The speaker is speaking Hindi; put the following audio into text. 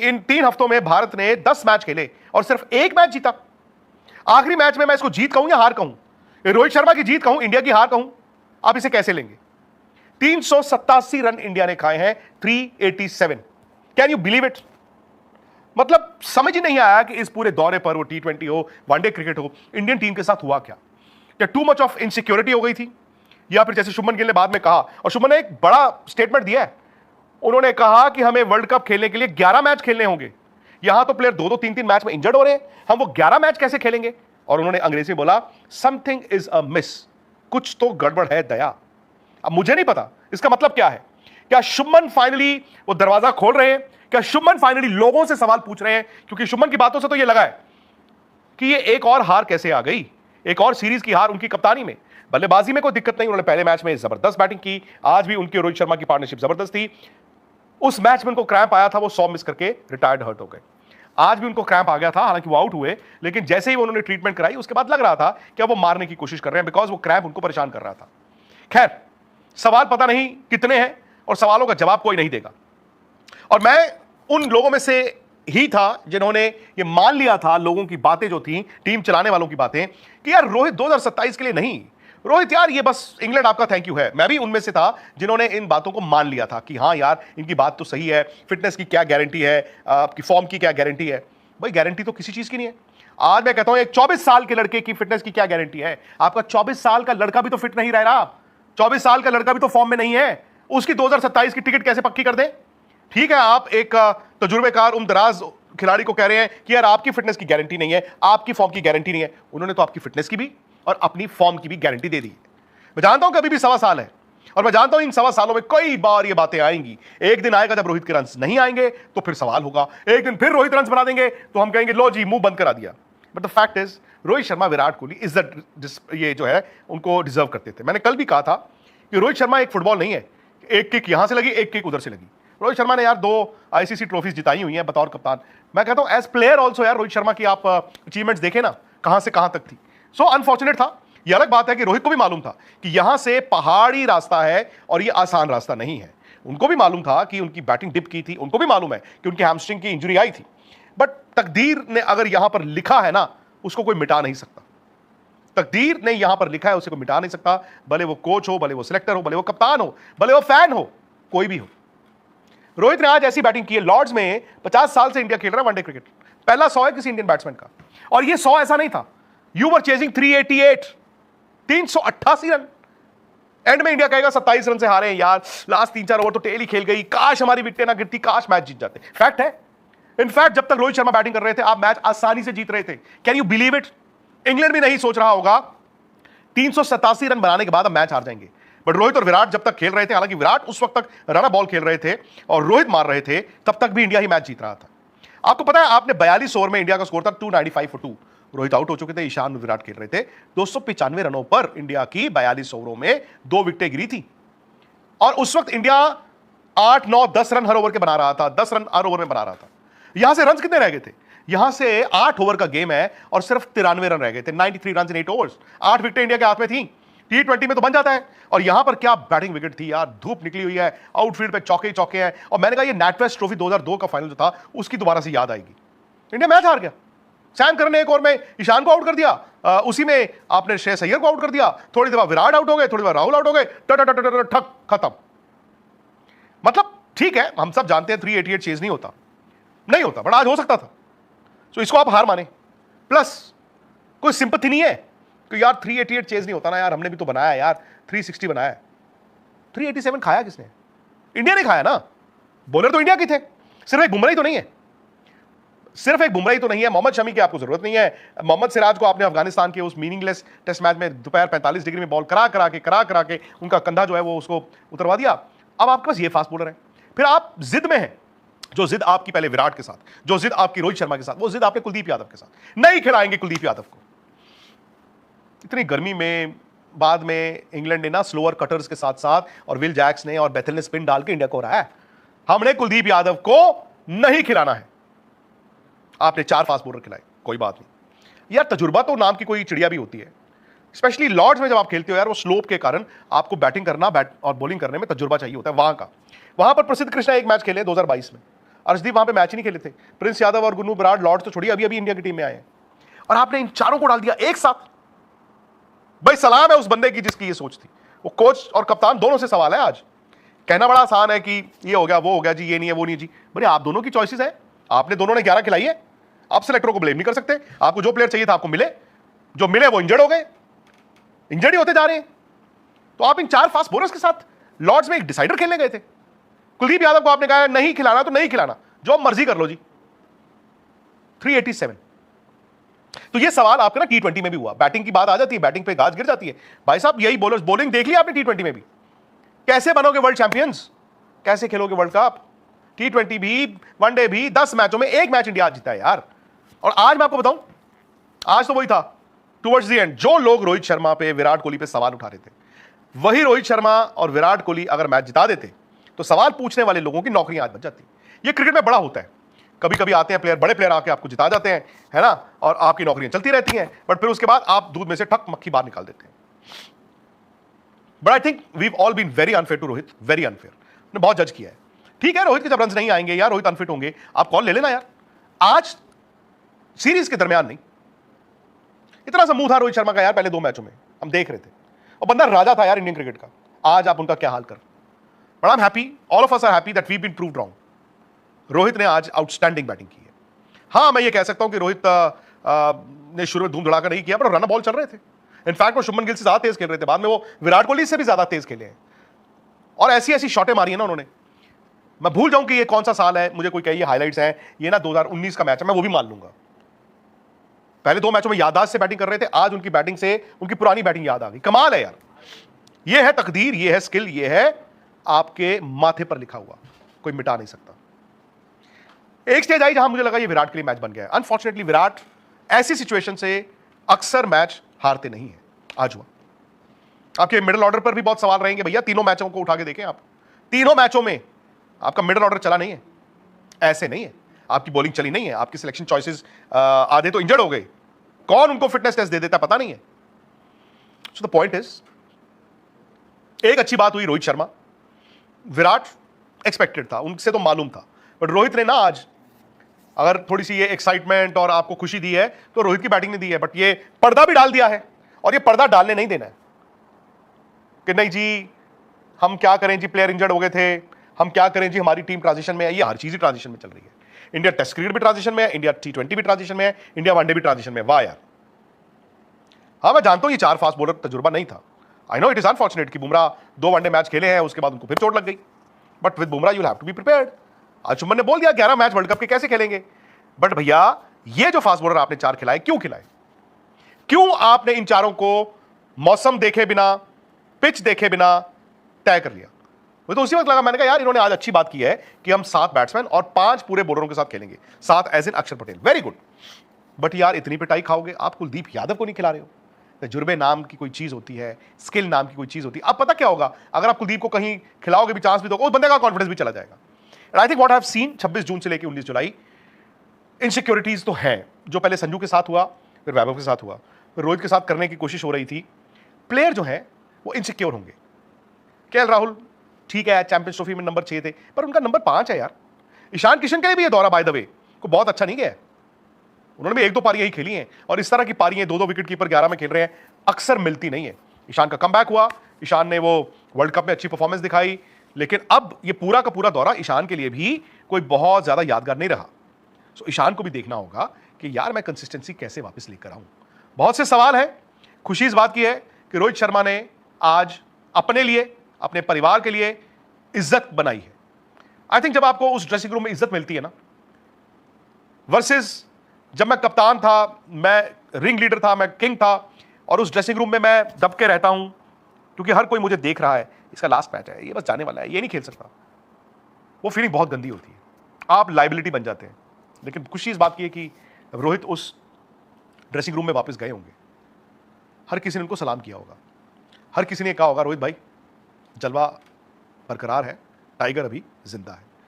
कि इन 3 हफ्तों में भारत ने 10 मैच खेले और सिर्फ एक मैच जीता। आखिरी मैच में मैं इसको जीत कहूं या हार कहूं, रोहित शर्मा की जीत कहूं, इंडिया की हार कहूं, आप इसे कैसे लेंगे? 387 रन इंडिया ने खाए हैं, 387। Can you believe it? मतलब समझ ही नहीं आया कि इस पूरे दौरे पर, वो T20 हो, वनडे क्रिकेट हो, इंडियन टीम के साथ हुआ क्या? क्या टू मच ऑफ इनसिक्योरिटी हो गई थी, या फिर जैसे शुभमन गिल ने बाद में कहा, और शुभमन ने एक बड़ा स्टेटमेंट दिया है, उन्होंने कहा कि हमें वर्ल्ड कप खेलने के लिए 11 मैच खेलने होंगे, यहां तो प्लेयर 2-2 3-3 मैच में इंजर्ड हो रहे हैं, हम वो 11 मैच कैसे खेलेंगे? और उन्होंने अंग्रेजी में बोला, समथिंग इज अ मिस, कुछ तो गड़बड़ है दया। अब मुझे नहीं पता इसका मतलब क्या है। क्या शुभमन फाइनली वो दरवाजा खोल रहे हैं? क्या शुभमन फाइनली लोगों से सवाल पूछ रहे हैं? क्योंकि शुभमन की बातों से तो ये लगा है कि ये एक और हार कैसे आ गई, एक और सीरीज की हार उनकी कप्तानी में। बल्लेबाजी में कोई दिक्कत नहीं, उन्होंने पहले मैच में जबरदस्त बैटिंग की, आज भी उनकी रोहित शर्मा की पार्टनरशिप जबरदस्त थी। उस मैच में उनको क्रैम्प आया था, वो 100 मिस करके रिटायर्ड हर्ट हो गए। आज भी उनको क्रैम्प आ गया था, हालांकि वो आउट हुए, लेकिन जैसे ही उन्होंने ट्रीटमेंट कराई उसके बाद लग रहा था कि वो मारने की कोशिश कर रहे हैं, बिकॉज वो क्रैम्प उनको परेशान कर रहा था। खैर, सवाल पता नहीं कितने हैं और सवालों का जवाब कोई नहीं देगा। और मैं उन लोगों में से ही था जिन्होंने ये मान लिया था, लोगों की बातें जो थी, टीम चलाने वालों की बातें, कि यार रोहित 2027 के लिए नहीं, रोहित यार ये बस इंग्लैंड आपका थैंक यू है। मैं भी उनमें से था जिन्होंने इन बातों को मान लिया था कि हाँ यार इनकी बात तो सही है, फिटनेस की क्या गारंटी है, आपकी फॉर्म की क्या गारंटी है? भाई गारंटी तो किसी चीज की नहीं है। आज मैं कहता हूं एक 24 साल के लड़के की फिटनेस की क्या गारंटी है? आपका 24 साल का लड़का भी तो फिट नहीं रह रहा, 24 साल का लड़का भी तो फॉर्म में नहीं है, उसकी 2027 की टिकट कैसे पक्की कर दें? ठीक है, आप एक तजुर्बेकार उम्रदराज खिलाड़ी को कह रहे हैं कि यार आपकी फिटनेस की गारंटी नहीं है, आपकी फॉर्म की गारंटी नहीं है। उन्होंने तो आपकी फिटनेस की भी और अपनी फॉर्म की भी गारंटी दे दी है। मैं जानता हूं कि अभी भी 1.25 साल है, और मैं जानता हूं इन 1.25 सालों में कई बार ये बातें आएंगी। एक दिन आएगा जब रोहित के रन्स नहीं आएंगे तो फिर सवाल होगा, एक दिन फिर रोहित रन्स बना देंगे तो हम कहेंगे लो जी मुंह बंद करा दिया। But the fact is Rohit Sharma, Virat Kohli इज्जत ये जो है उनको डिजर्व करते थे। मैंने कल भी कहा था कि रोहित शर्मा एक फुटबॉल नहीं है, एक किक यहां से लगी, एक किक उधर से लगी। रोहित शर्मा ने यार 2 आईसीसी ट्रॉफीज जिताई हुई हैं बतौर कप्तान। मैं कहता हूं एज प्लेयर ऑल्सो यार रोहित शर्मा की आप अचीवमेंट्स देखें ना, कहां से कहां तक थी। सो अनफॉर्चुनेट था। यह अलग बात है कि रोहित को भी मालूम था कि यहां से पहाड़ी रास्ता है और यह आसान रास्ता नहीं है। उनको भी मालूम था कि उनकी बैटिंग डिप की थी, उनको भी मालूम है कि उनकी हैमस्ट्रिंग की इंजरी आई थी। बट तकदीर ने अगर यहां पर लिखा है ना, उसको कोई मिटा नहीं सकता। तकदीर ने यहां पर लिखा है, उसे कोई मिटा नहीं सकता, भले वो कोच हो, भले वो सिलेक्टर हो, भले वो कप्तान हो, भले वो फैन हो, कोई भी हो। रोहित ने आज ऐसी बैटिंग की है, लॉर्ड्स में 50 साल से इंडिया खेल रहा है वनडे क्रिकेट, पहला 100 है किसी इंडियन बैट्समैन का। और ये 100 ऐसा नहीं था, you were chasing 388, 388 run. And में इंडिया कहेगा 27 रन से हारे हैं यार, लास्ट 3-4 ओवर तो टेल ही खेल गई, काश हमारी विकेटें ना गिरती, काश मैच जीत जाते। फैक्ट है, इनफैक्ट जब तक रोहित शर्मा बैटिंग कर रहे थे आप मैच आसानी से जीत रहे थे। Can you believe it? England भी नहीं सोच रहा होगा 387 रन बनाने के बाद हम मैच हार जाएंगे। बट रोहित और विराट जब तक खेल रहे थे, हालांकि विराट उस वक्त तक रन बॉल खेल रहे थे और रोहित मार रहे थे, तब तक भी इंडिया ही मैच जीत रहा था। आपको पता है, आपने 42 ओवर में इंडिया का स्कोर था 295 for 2। रोहित आउट हो चुके थे, ईशान विराट खेल रहे थे। 295 रनों पर इंडिया की 42 ओवरों में 2 विकेटें गिरी थी। और उस वक्त इंडिया 8, 9, 10 रन हर ओवर के बना रहा था, 10 रन हर ओवर में बना रहा था। यहां से रन कितने रह गए थे? यहां से 8 ओवर का गेम है और सिर्फ 93 रन रह गए थे, 93 रन इन 8 ओवर्स। 8 विकेटें इंडिया के हाथ में थी। T20 में तो बन जाता है, और यहां पर क्या बैटिंग विकेट थी यार, धूप निकली हुई है, आउटफील्ड पे चौके ही चौके हैं। और मैंने कहा ये नेटवेस्ट ट्रॉफी 2002 का फाइनल जो था, उसकी दोबारा से याद आएगी। इंडिया मैच हार गया। सैम करन ने एक ओवर में ईशान को आउट कर दिया, उसी में आपने श्रेयस अय्यर को आउट कर दिया, थोड़ी देर बाद विराट आउट हो गए, थोड़ी देर राहुल आउट हो गए, ठक खत्म। मतलब ठीक है, हम सब जानते हैं 388 चेज नहीं होता, नहीं होता, बट आज हो सकता था। तो इसको आप हार माने, प्लस कोई सिंपैथी नहीं है कि यार 388 चेज नहीं होता ना यार, हमने भी तो बनाया यार, 360 बनाया। 387 खाया किसने? इंडिया ने खाया ना। बॉलर तो इंडिया के थे, सिर्फ एक बुमराह ही तो नहीं है, सिर्फ एक बुमराह ही तो नहीं है। मोहम्मद शमी की आपको जरूरत नहीं है। मोहम्मद सिराज को आपने अफगानिस्तान के उस मीनिंगलेस टेस्ट मैच में दोपहर 45 डिग्री में बॉल करा करा के उनका कंधा जो है वो उसको उतरवा दिया। अब आपके पास ये फास्ट बॉलर है, फिर आप जिद में हैं। जो जिद आपकी पहले विराट के साथ, जो जिद आपकी रोहित शर्मा के साथ, वो जिद आपने कुलदीप यादव के साथ। नहीं खिलाएंगे कुलदीप यादव को। इतनी गर्मी में बाद में इंग्लैंड ने ना स्लोअर कटर्स के साथ साथ और विल जैक्स ने और बेथेल ने स्पिन डाल के इंडिया को हराया। हमने कुलदीप यादव को नहीं खिलाना है। आपने 4 फास्ट बॉलर खिलाए, कोई बात नहीं यार, तजुर्बा तो नाम की कोई चिड़िया भी होती है। स्पेशली लॉर्ड्स में जब आप खेलते हो यार, वो स्लोप के कारण आपको बैटिंग करना और बॉलिंग करने में तजुर्बा चाहिए होता है वहां का। वहां पर प्रसिद्ध कृष्णा एक मैच खेले 2022 में, अर्शदीप वहां पे मैच ही नहीं खेले थे, प्रिंस यादव और गुन्नू बराड़ लॉर्ड्स तो छोड़िए, अभी अभी इंडिया की टीम में आए हैं, और आपने इन चारों को डाल दिया एक साथ। भाई सलाम है उस बंदे की जिसकी ये सोच थी। वो कोच और कप्तान दोनों से सवाल है। आज कहना बड़ा आसान है कि ये हो गया वो हो गया जी, ये नहीं है वो नहीं जी, भाई आप दोनों की चॉइसेस है, आपने दोनों ने 11 खिलाई है, आप सिलेक्टरों को ब्लेम नहीं कर सकते। आपको जो प्लेयर चाहिए था आपको मिले, जो मिले वो इंजर्ड हो गए, इंजर्ड ही होते जा रहे हैं। तो आप इन 4 फास्ट बॉलर्स के साथ लॉर्ड्स में एक डिसाइडर खेलने गए थे। कुलदीप यादव को आपने कहा नहीं खिलाना तो नहीं खिलाना, जो मर्जी कर लो जी। 387। तो ये सवाल आपका ना T20 में भी हुआ, बैटिंग की बात आ जाती है, बैटिंग पे गाज गिर जाती है। भाई साहब यही बॉलर्स बॉलिंग देख लिया आपने T20 में भी, कैसे बनोगे वर्ल्ड चैंपियंस, कैसे खेलोगे वर्ल्ड कप। T20 भी, वनडे भी, 10 मैचों में 1 मैच इंडिया जीता है यार। और आज मैं आपको बताऊं, आज तो वही था टुवर्ड्स द एंड, जो लोग रोहित शर्मा पे, विराट कोहली पे सवाल उठा रहे थे, वही रोहित शर्मा और विराट कोहली अगर मैच जिता देते तो सवाल पूछने वाले लोगों की नौकरियां आज बच जाती। ये क्रिकेट में बड़ा होता है, कभी कभी आते हैं प्लेयर, बड़े प्लेयर आके आपको जिता जाते हैं, है ना, और आपकी नौकरियां चलती रहती हैं, बट फिर उसके बाद आप दूध में से ठक मक्खी बाहर निकाल देते हैं। But I think we've all been very unfair to Rohit, very unfair, ने बहुत जज किया है। ठीक है, रोहित के जब रन नहीं आएंगे यार, रोहित अनफिट होंगे, आप कॉल ले लेना यार। आज सीरीज के दरमियान नहीं, इतना सा मुंह था रोहित शर्मा का यार पहले 2 मैचों में, हम देख रहे थे, और बंदा राजा था यार इंडियन क्रिकेट का। आज आप उनका क्या हाल कर। But I am happy, all of us are happy that we been proved wrong. Rohit ने आज आउटस्टैंडिंग बैटिंग की है। हाँ, मैं ये कह सकता हूं कि रोहित ने शुरू में धूम धड़ाका नहीं किया, पर रन बॉल चल रहे थे। इनफैक्ट वो शुभमन गिल से ज्यादा तेज खेल रहे थे, बाद में वो विराट कोहली से भी ज्यादा तेज खेले हैं, और ऐसी ऐसी शॉटें मारी है ना उन्होंने। मैं भूल जाऊं कि ये कौन सा साल है, मुझे कोई कहे हाइलाइट्स हैं, ये ना 2019 का मैच है, मैं वो भी मान लूंगा। पहले 2 मैचों में याददाश्त से बैटिंग कर रहे थे, आज उनकी बैटिंग से उनकी पुरानी बैटिंग याद आ गई। कमाल है यार, ये है तकदीर, ये है स्किल, ये है आपके माथे पर लिखा हुआ, कोई मिटा नहीं सकता। एक स्टेज आई जहां मुझे लगा ये विराट के लिए मैच बन गया है। अनफॉर्चुनेटली विराट ऐसी सिचुएशन से अक्सर मैच हारते नहीं है, आज हुआ। आपके मिडिल ऑर्डर पर भी बहुत सवाल रहेंगे भैया, तीनों मैचों को उठा के देखें आप, तीनों मैचों में आपका मिडिल ऑर्डर चला नहीं है, ऐसे नहीं है, आपकी बॉलिंग चली नहीं है, आपकी सिलेक्शन चॉइसेस आधे तो इंजर्ड हो गए, कौन उनको फिटनेस टेस्ट दे देता पता नहीं है। सो द पॉइंट इज, एक अच्छी बात हुई रोहित शर्मा, विराट एक्सपेक्टेड था, उनसे तो मालूम था, बट रोहित ने ना आज अगर थोड़ी सी ये एक्साइटमेंट और आपको खुशी दी है तो रोहित की बैटिंग ने दी है, बट ये पर्दा भी डाल दिया है, और ये पर्दा डालने नहीं देना है कि नहीं जी हम क्या करें जी, प्लेयर इंजर्ड हो गए थे, हम क्या करें जी, हमारी टीम ट्रांजिशन में है। ये हर चीज ही ट्रांजिशन में चल रही है। इंडिया टेस्ट क्रिकेट भी ट्रांजिशन में है, इंडिया T20 भी ट्रांजिशन में है, इंडिया वनडे भी ट्रांजिशन में। वाह यार, हाँ मैं जानता हूं ये 4 फास्ट बॉलर तजुर्बा नहीं था, I know it is unfortunate कि बुमराह 2 वनडे मैच खेले हैं, उसके बाद उनको फिर चोट लग गई, but with Bumrah you have to be prepared. आज शुभमन ने बोल दिया 11 मैच वर्ल्ड कप के कैसे खेलेंगे, बट भैया ये जो फास्ट बॉलर आपने 4 खिलाए, क्यों खिलाए, क्यों आपने इन चारों को मौसम देखे बिना, पिच देखे बिना तय कर लिया। मुझे तो उसी वक्त लगा, मैंने कहा यार इन्होंने आज अच्छी बात की है कि हम 7 बैट्समैन और 5 पूरे बॉलरों के साथ खेलेंगे, 7 एज इन अक्षर पटेल, वेरी गुड। बट यार इतनी पिटाई खाओगे, आप कुलदीप यादव को नहीं खिला रहे हो। तजुर्बे नाम की कोई चीज होती है, स्किल नाम की कोई चीज होती है। अब पता क्या होगा, अगर आप कुलदीप को कहीं खिलाओगे भी, चांस भी दोगे, उस बंदे का कॉन्फिडेंस भी चला जाएगा। And I think what I have seen 26 जून से लेकर 19 जुलाई, इनसिक्योरिटीज तो हैं, जो पहले संजू के साथ हुआ, फिर वैभव के साथ हुआ, फिर रोहित के साथ करने की कोशिश हो रही थी। प्लेयर जो है वो इनसिक्योर होंगे। केएल राहुल ठीक है, चैंपियंस ट्रॉफी में नंबर 6 थे, पर उनका नंबर 5 है यार। ईशान किशन के लिए भी ये दौरा बाय द वे को बहुत अच्छा नहीं गया, उन्होंने भी 1-2 पारियां ही खेली हैं, और इस तरह की पारियां 2-2 विकेट कीपर 11 में खेल रहे हैं, अक्सर मिलती नहीं है। ईशान का कमबैक हुआ, ईशान ने वो वर्ल्ड कप में अच्छी परफॉर्मेंस दिखाई, लेकिन अब ये पूरा का पूरा दौरा ईशान के लिए भी कोई बहुत ज्यादा यादगार नहीं रहा। सो ईशान को भी देखना होगा कि यार मैं कंसिस्टेंसी कैसे वापस लेकर आऊं। बहुत से सवाल हैं। खुशी इस बात की है कि रोहित शर्मा ने आज अपने लिए, अपने परिवार के लिए इज्जत बनाई है। आई थिंक जब आपको उस ड्रेसिंग रूम में इज्जत मिलती है ना, वर्सेस जब मैं कप्तान था, मैं रिंग लीडर था, मैं किंग था, और उस ड्रेसिंग रूम में मैं दब के रहता हूं क्योंकि हर कोई मुझे देख रहा है, इसका लास्ट मैच है, ये बस जाने वाला है, ये नहीं खेल सकता, वो फीलिंग बहुत गंदी होती है, आप लाइबिलिटी बन जाते हैं। लेकिन खुशी इस बात की है कि रोहित उस ड्रेसिंग रूम में वापस गए होंगे, हर किसी ने उनको सलाम किया होगा, हर किसी ने कहा होगा रोहित भाई जलवा बरकरार है, टाइगर अभी जिंदा है।